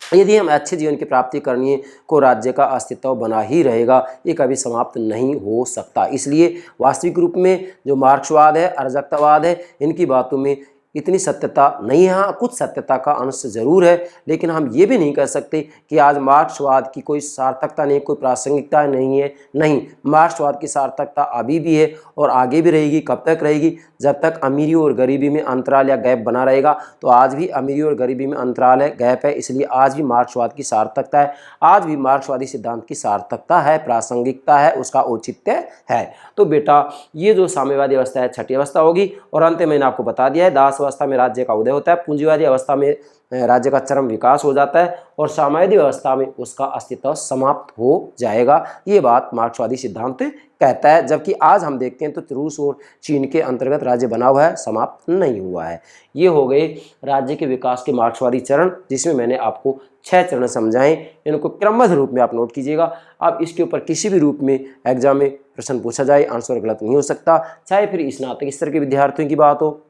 यदि हम अच्छे जीवन की प्राप्ति करनी है को राज्य का अस्तित्व बना ही रहेगा, ये कभी समाप्त नहीं हो सकता। इसलिए वास्तविक रूप में जो मार्क्सवाद है, अराजकतावाद है, इनकी बातों में इतनी सत्यता नहीं है। हाँ, कुछ सत्यता का अंश जरूर है, लेकिन हम ये भी नहीं कह सकते कि आज मार्क्सवाद की कोई सार्थकता नहीं, कोई प्रासंगिकता नहीं है। नहीं, मार्क्सवाद की सार्थकता अभी भी है और आगे भी रहेगी। कब तक रहेगी? जब तक अमीरी और गरीबी में अंतराल या गैप बना रहेगा। तो आज भी अमीरी और गरीबी में अंतराल है, गैप है। इसलिए आज भी मार्क्सवाद की सार्थकता है, आज भी मार्क्सवादी सिद्धांत की सार्थकता है, प्रासंगिकता है, उसका औचित्य है। तो बेटा ये जो साम्यवादी अवस्था है छठी अवस्था होगी। और अंत में मैंने आपको बता दिया है, दास अवस्था में राज्य का उदय होता है, पूंजीवादी अवस्था में राज्य का चरम विकास हो जाता है और साम्यवादी अवस्था में उसका अस्तित्व समाप्त हो जाएगा। ये बात मार्क्सवादी सिद्धांत कहता है। जबकि आज हम देखते हैं तो रूस और चीन के अंतर्गत राज्य बना हुआ है, समाप्त नहीं हुआ है। ये हो गए राज्य के विकास के मार्क्सवादी चरण, जिसमें मैंने आपको 6 चरण समझाएं। इनको क्रमबद्ध रूप में आप नोट कीजिएगा। अब इसके ऊपर किसी भी रूप में एग्जाम में प्रश्न पूछा जाए, आंसर गलत नहीं हो सकता। चाहे फिर स्नातक स्तर के विद्यार्थियों की बात हो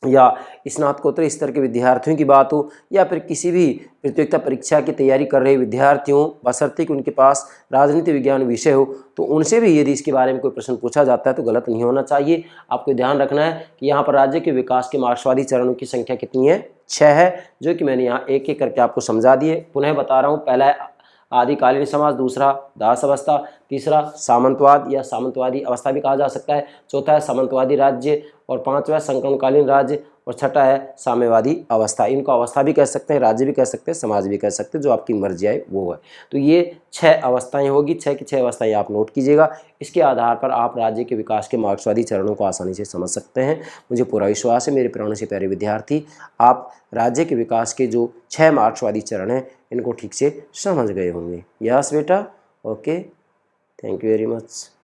या स्नातकोत्तर स्तर के विद्यार्थियों की बात हो या फिर किसी भी प्रतियोगिता परीक्षा की तैयारी कर रहे विद्यार्थियों, बशर्ते कि उनके पास राजनीति विज्ञान विषय हो, तो उनसे भी यदि इसके बारे में कोई प्रश्न पूछा जाता है तो गलत नहीं होना चाहिए। आपको ध्यान रखना है कि यहाँ पर राज्य के विकास के मार्क्सवादी चरणों की संख्या कितनी है? 6 है, जो कि मैंने यहाँ एक एक करके आपको समझा दिए। पुनः बता रहा हूँ, पहला है आदिकालीन समाज, दूसरा दास अवस्था, तीसरा सामंतवाद या सामंतवादी अवस्था भी कहा जा सकता है, चौथा है सामंतवादी राज्य, और पांचवा संक्रमणकालीन राज्य, और छठा है साम्यवादी अवस्था। इनको अवस्था भी कह सकते हैं, राज्य भी कह सकते हैं, समाज भी कह सकते हैं, जो आपकी मर्जी आए वो है। तो ये 6 अवस्थाएं होगी, 6 की 6 अवस्थाएं आप नोट कीजिएगा। इसके आधार पर आप राज्य के विकास के मार्क्सवादी चरणों को आसानी से समझ सकते हैं। मुझे पूरा विश्वास है मेरे प्राणों से प्यारे विद्यार्थी, आप राज्य के विकास के जो 6 मार्क्सवादी चरण हैं इनको ठीक से समझ गए होंगे। यस बेटा, okay, thank you very much.